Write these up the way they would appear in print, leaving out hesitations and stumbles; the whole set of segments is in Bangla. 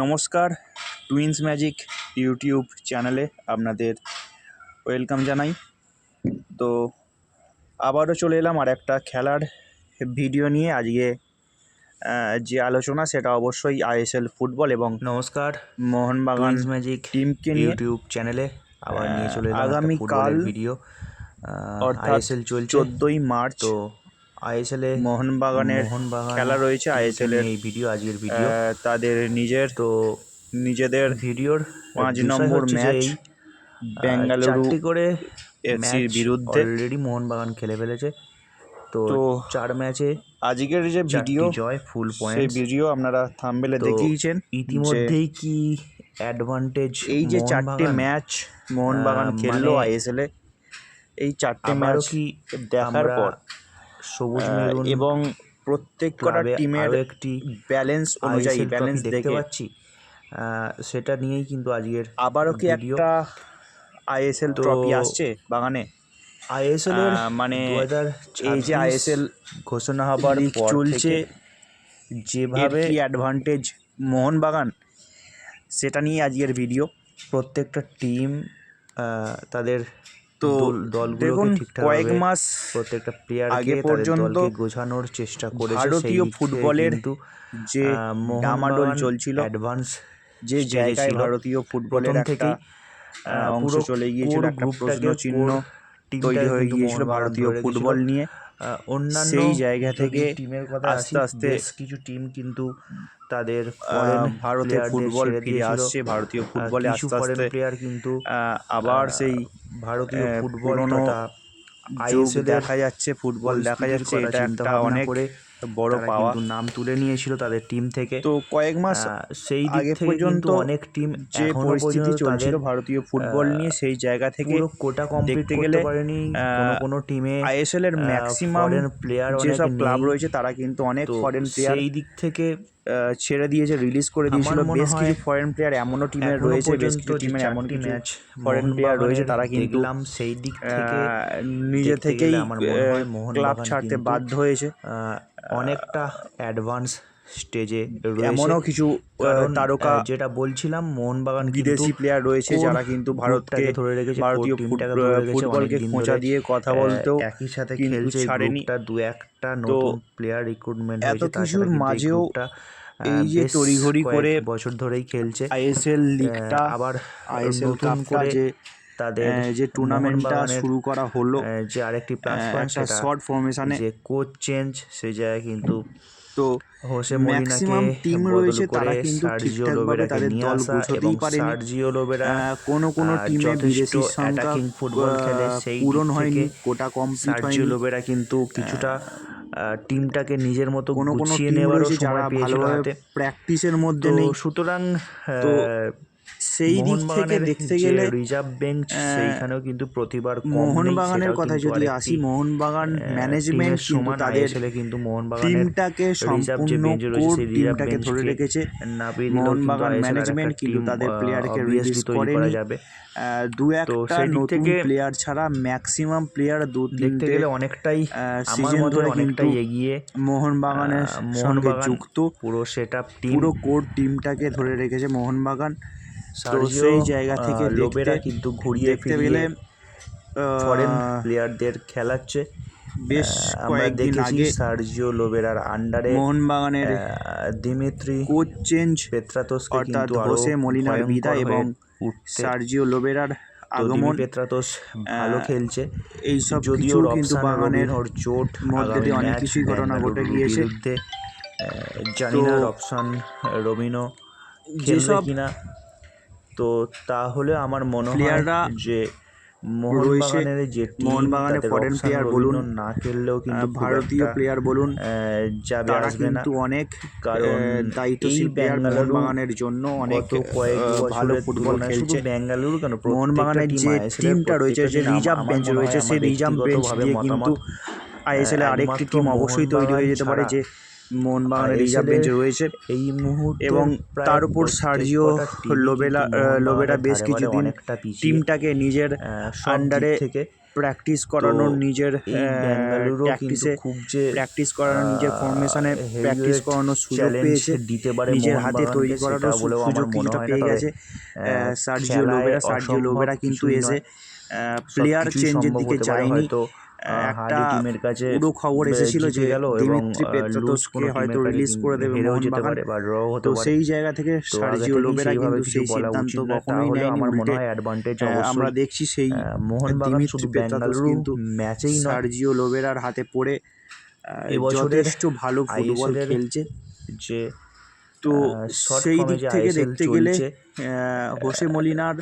নমস্কার, টুইন্স ম্যাজিক ইউটিউব চ্যানেলে আপনাদের ওয়েলকাম জানাই। তো আবারও চলে এলাম আর একটা খেলার ভিডিও নিয়ে। আজকে যে আলোচনা সেটা অবশ্যই আইএসএল ফুটবল এবং নমস্কার, মোহনবাগান টুইন্স ম্যাজিক টিমকে নিয়ে। ইউটিউব চ্যানেলে আবার নিয়ে চলে এলাম একটা আগামীকাল ফুটবলের ভিডিও। অর্থাৎ আইএসএল চলছে, 14ই মার্চ তো আইএসএল এ মোহনবাগান খেলা রয়েছে। আইএসএল এর এই ভিডিও, আজকের ভিডিও তাদের নিজেদের ভিডিওর 5 বিষয় নম্বর হচ্ছে যে ম্যাচ এই বেঙ্গালুরু 4টি করে এফসির ম্যাচ বিরুদ্ধে। অলরেডি মোহনবাগান খেলে ফেলেছে। তো 4 ম্যাচে আজকের যে ভিডিও, জয়, ফুল সেই পয়েন্টস। ভিডিও আপনারা থাম্বনেলে তো দেখিয়েছেন। ইতিমধ্যেই কি অ্যাডভান্টেজ এই যে 4টে মোহনবাগান ম্যাচ মোহনবাগান খেললো আইএসএল এ, এই 4টে ম্যাচ কি দেখার পর সবুজ মেরুন এবং প্রত্যেক কটা টিমের একটি ব্যালেন্স অনুযায়ী ব্যালেন্স দেখতে দেখে পাচ্ছি, সেটা নিয়েই কিন্তু আজকের আবারও কি ভিডিও। একটা আইএসএল ট্রফি আসছে বাগানে? আইএসএল এর মানে 2026 এই যে আইএসএল ঘোষণা হবার পর চলছে, যেভাবে কি অ্যাডভান্টেজ মোহনবাগান, সেটা নিয়ে আজকের ভিডিও। প্রত্যেকটা টিম তাদের তো দলগুলোকে ঠিকঠাক কয়েক মাস প্রত্যেকটা প্লেয়ার আগে পর্যন্ত গোছানোর চেষ্টা করেছে। ভারতীয় ফুটবলের যে ডামাডোল চলছিল, অ্যাডভান্স যে জায়গায় ভারতীয় ফুটবলের একটা অংশ চলে গিয়েছিল, একটা প্রশ্ন চিহ্ন তৈরি হয়ে গিয়েছিল ভারতীয় ফুটবল নিয়ে, সেই জায়গা থেকে টিমের কথা আস্তে আস্তে কিছু টিম কিন্তু তাদের ভারতের ফুটবল ফিরে আসছে। ভারতীয় ফুটবলে আস্তে আস্তে প্লেয়ার কিন্তু আবার সেই ভারতীয় ফুটবল যুগ দেখা যাচ্ছে, ফুটবল দেখা যাচ্ছে। এটা একটা অনেক বড় পাওয়া। নাম তুলে নিয়েছিল তাদের টিম থেকে। তো কয়েক মাস সেই আগে পর্যন্ত অনেক টিম যে পরিস্থিতি চলছিল ভারতীয় ফুটবল নিয়ে, সেই জায়গা থেকে কোটা কমপ্লিট দেখতে করতে গেলে পারেনি। কোনো টিমে আইএসএল এর ম্যাক্সিমাম প্লেয়ার যেসব ক্লাব রয়েছে তারা কিন্তু অনেক ফরেন প্লেয়ার সেই দিক থেকে ছেড়ে দিয়েছে, রিলিজ করে দিয়েছিল। বেশ কিছু ফরেন প্লেয়ার এমনও টিমের রয়েছে, বেশ কিছু টিমের এমন কিছু ফরেন প্লেয়ার রয়েছে তারা কিন্তু সেই দিক থেকে নিজে থেকেই ক্লাব ছাড়তে বাধ্য হয়েছে। অনেকটা অ্যাডভান্স স্টেজে এমনও কিছু তারকা, যেটা বলছিলাম, মোহনবাগান বিদেশি প্লেয়ার রয়েছে যারা কিন্তু ভারতকে, ভারতীয় ফুটবলকে খোঁচা দিয়ে কথা বলতেও একই সাথে কিন্তু ছাড়েনি। দু একটা নতুন প্লেয়ার রিক্রুটমেন্ট এত কিছুর মাঝেও এই যে তড়িঘড়ি করে বছর ধরেই খেলছে আইএসএল লিগটা, আবার আইএসএল কাপটা, যে তাদের যে টুর্নামেন্টটা শুরু করা হলো, যে আরেকটি প্ল্যাটফর্ম, একটা শর্ট ফরমেশনে যে কোচ চেঞ্জ, সেই জায়গায় কিন্তু তো ম্যাক্সিমাম টিম রয়েছে তারা কিন্তু ঠিকঠাকভাবে তাদের দল গুছোতেই পারেনি। কোনো টিমে বিদেশি সংখ্যা ফুটবল খেলে, সেই পূরণ হয়নি, কোটা কমপ্লিট হয়নি। লোবেরা কিন্তু কিছুটা টিমটাকে নিজের মতো কোনো গুছিয়ে টিম নেওয়ার রয়েছে যারা ভালোভাবে প্র্যাকটিসের মধ্যে নেই। সুতরাং তো সেই দিক থেকে দেখতে গেলে রিজার্ভ বেঞ্চ সেইখানেও কিন্তু প্রতিবার মোহনবাগানের কথা যদি আসি, মোহনবাগান ম্যানেজমেন্ট কিন্তু তাদের টিমটাকে সম্পূর্ণ কোর টিমটাকে ধরে রেখেছে। মোহনবাগান ম্যানেজমেন্ট কিন্তু তাদের প্লেয়ারকে রিলিজ করেনি। দু একটা নতুন প্লেয়ার ছাড়া ম্যাক্সিমাম প্লেয়ার দু-তিনটে অনেকটাই সিজন ধরে কিন্তু এগিয়ে মোহনবাগানের সঙ্গে যুক্ত। পুরো সেটআপ টিম, পুরো কোর টিমটাকে ধরে রেখেছে মোহনবাগান। তো সেই জায়গা থেকে কিন্তু ঘুরিয়ে ফিরিয়ে ফরেন প্লেয়ারদের খেলাচ্ছে। বেশ কয়েকদিন আগে সার্জিও লোবেরার আন্ডারে মোহনবাগানের দিমিত্রি কোচ চেঞ্জ, পেত্রাতোস, অর্থাৎ হোসে মলিনার বিদায় এবং সার্জিও লোবেরার আগমন। পেত্রাতোস ভালো খেলছে, এইসব যদিও কিন্তু বাগানের চোট মধ্যে দিয়ে অনেক কিছুই ঘটনা ঘটে গিয়েছে। জানি না রবসান রবিনো খেলবে কিনা। তো তাহলে আমার মনে হয় যে মোহনবাগানের ফরেন প্লেয়ার বলুন, না খেললেও কিন্তু ভারতীয় প্লেয়ার বলুন, তারা কিন্তু অনেক দায়িত্বশীল প্লেয়ার মোহনবাগানের জন্য, অনেক ভালো ফুটবল খেলছে। বেঙ্গালুরু কেন, মোহনবাগানের যে টিমটা রয়েছে, যে রিজার্ভ বেঞ্চ রয়েছে, সেই রিজার্ভ বেঞ্চ দিয়ে কিন্তু আইএসএল আরেকটি টিম অবশ্যই তৈরি হয়ে যেতে পারে, যে মোহনবাগানের রিজার্ভ বেঞ্চ রয়েছে এই মুহূর্তে। এবং তার উপর সার্জিও লোবেরা বেশ কিছুদিন টিমটাকে নিজের আন্ডারে প্র্যাকটিস করানোর নিজের এই বেঙ্গালুরু কিন্তু খুব যে প্র্যাকটিস করানোর নিজের ফরমেশনে প্র্যাকটিস করানোর সুযোগ পেয়েছে, দিতে পারে নিজের হাতে মোহনবাগানকে, তৈরি করানোর সেটা বলেও আমার সুযোগ মনে কিছুটা হয় না। পেয়ে তবে গেছে সার্জিও খেলায় লোবেরা কিন্তু কিছুই এসে নয়, প্লেয়ার সবকিছুই চেঞ্জের সম্ভব দিকে হতে পারে। যায়নি। হয়তো একটা হালি টিমের কাছে পুরো খবর এসেছিল জিতে যে গেল এবং দিমিত্রি লুজ পেত্রাতোসকে কোনো হয়তো টিমের কাছে রিলিজ করে দেবে হেরেও যেতে মোহনবাগান। পারে বা ড্রও হতে তো পারে। সেই জায়গা থেকে তো আগে সার্জিও থেকেই লোবেরা সেইভাবে কিন্তু কিছু সেই বলা সিদ্ধান্ত উচিত নয়, কখনোই তাহলেও নেয়নি। আমার মনে উল্টে হয় অ্যাডভান্টেজ আমরা অবশ্যই দেখছি সেই মোহনবাগান দিমিত্রি শুধু পেত্রাতোস বেঙ্গালুরু কিন্তু ম্যাচেই নয়, সার্জিও লোবেরার হাতে পড়ে এবছরের যথেষ্ট ভালো ফুটবল ISL-এর খেলছে। যে তো শর্ট সেই ফর্মে দিক যে থেকে ISL দেখতে গেলে চলছে, হোসে মলিনার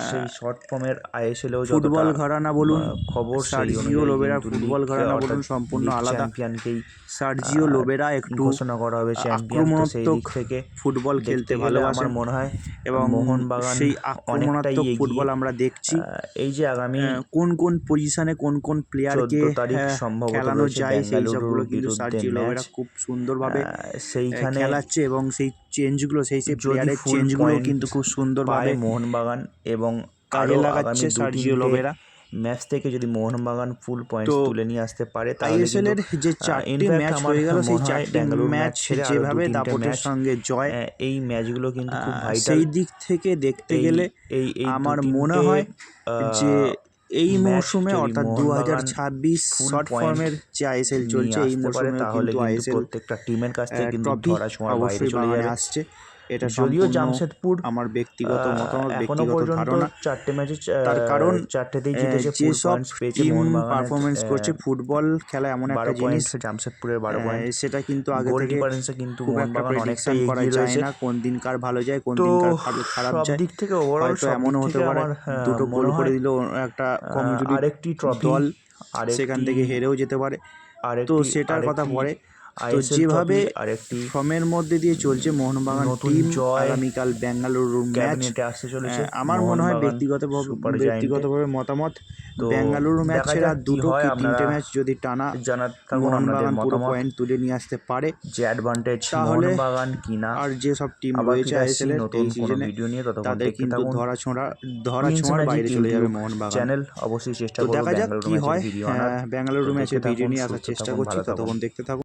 সেই শর্ট ফর্মের ISL-এও ফুটবল যতটা ঘরানা বলুন, খবর, সেই সার্জিও অনুযায়ী লোবেরার কিন্তু ফুটবল লিগ ঘরানা অর্থাৎ বলুন সম্পূর্ণ লিগ আলাদা। চ্যাম্পিয়নকেই সার্জিও লোবেরা একটু ঘোষণা করা হবে চ্যাম্পিয়ন। তো সেই আক্রমণাত্মক দিক থেকে ফুটবল খেলতে দেখতে গেলে ভালোবাসেন আমার মনে হয় এবং মোহনবাগান সেই অনেকটাই আক্রমণাত্মক এগিয়ে। ফুটবল আমরা দেখছি। এই যে আগামী কোন কোন পজিশনে কোন প্লেয়ারকে 14 তারিখ সম্ভবত খেলানো রয়েছে যায় সেই বেঙ্গালুরুর সবগুলো কিন্তু বিরুদ্ধে সার্জিও ম্যাচ, লোবেরা খুব সুন্দরভাবে সেইখানে খেলাচ্ছে এবং সেই চেঞ্জগুলো সেই যদি প্লেয়ারের ফুল চেঞ্জগুলো পয়েন্ট কিন্তু খুব সুন্দরভাবে পায় মোহনবাগান এবং কাজে আরও লাগাচ্ছে আগামী সার্জিও 2-3টে লোবেরা। ম্যাচ থেকে যদি মোহনবাগান ফুল পয়েন্টস তো তুলে নিয়ে আসতে পারে তাহলে ISL কিন্তু এর যে 4টি ইনফ্যাক্ট ম্যাচ আমার হয়ে গেল সেই মনে হয় 4টি বেঙ্গালুরু ম্যাচ ছেড়ে আরও যেভাবে 2-3টে দাপটের ম্যাচ, সঙ্গে জয়, এই ম্যাচগুলো কিন্তু খুব ভাইটাল। সেই দিক থেকে দেখতে গেলে এই আমার 2-3টে মনে হয় যে এই ম্যাচ মৌসুমে যদি অর্থাৎ মোহনবাগান 2026 ফুল শর্ট পয়েন্ট ফর্মের যে ISL নিয়ে চলছে এই আসতে পারে মৌসুমেও তাহলে কিন্তু কিন্তু ISL প্রত্যেকটা টিমের কাছ থেকে কিন্তু ট্রফি ধরাছোঁয়ার বাইরে অবশ্যই চলে বাগানে যাবে। আসছে। এটা যদিও সম্পূর্ণ জামশেদপুর আমার ব্যক্তিগত মতামত, এখনো ব্যক্তিগত পর্যন্ত ধারণা। 4টে ম্যাচে তার কারণ 4টেতেই জিতেছে, ফুল যেসব পয়েন্টস পেয়েছে। টিম মোহনবাগানের পারফরমেন্স করছে, ফুটবল খেলা এমন একটা 12 জিনিস, পয়েন্ট, জামশেদপুরের 12 পয়েন্ট। সেটা কিন্তু আগে গোল থেকে ডিফারেন্সে কিন্তু খুব একটা মোহনবাগান প্রেডিকশন অনেকটাই করা এগিয়ে যায় রয়েছে। না, কোন দিন কার ভালো যায় কোন তো দিন কার খারাপ সব যায়। দিক থেকে ওভারঅল হয়তো সব দিক এমনও হতে থেকে পারে আমার দুটো গোল মনে করে হয় দিল একটা কমজোরি আরেকটি ট্রফি, দল, সেখান থেকে হেরেও যেতে পারে। তো সেটার কথা পরে, তো ISL যেভাবে ট্রফি, আরেকটি ফর্মের মধ্যে দিয়ে চলছে মোহনবাগান নতুন টিম, জয় আগামীকাল বেঙ্গালুরুর ম্যাচ ক্যাবিনেটে আসতে চলেছে। আমার মনে হয় মোহনবাগান সুপার জায়েন্টে। ব্যক্তিগতভাবে মতামত, তো বেঙ্গালুরু দেখা ম্যাচের যাক আর কি দুটো হয়। কি আপনারা 3টে ম্যাচ যদি টানা জানাতে থাকুন আপনাদের মোহনবাগান পুরো মতামত, পয়েন্ট তুলে নিয়ে আসতে পারে, যে অ্যাডভান্টেজ তাহলে মোহনবাগান কিনা। আর যে সব টিম আবার রয়েছে ফিরে আসছি ISL এর নতুন এই কোনো সিজনে ভিডিও নিয়ে। ততক্ষণ তাদের দেখতে কিন্তু থাকুন ধরা কুইন্স ছোঁয়ার ম্যাজিক বাইরে চলে যাবে ইউটিউব মোহনবাগান। চ্যানেল। অবশ্যই চেষ্টা তো করব দেখা যাক বেঙ্গালুরু কি ম্যাচের হয়। ভিডিও আনার। বেঙ্গালুরু তো ম্যাচের দেখতে ভিডিও থাকুন, নিয়ে আসার সুস্থ চেষ্টা থাকুন, করছি, ভালো থাকুন। ততক্ষণ দেখতে থাকুন।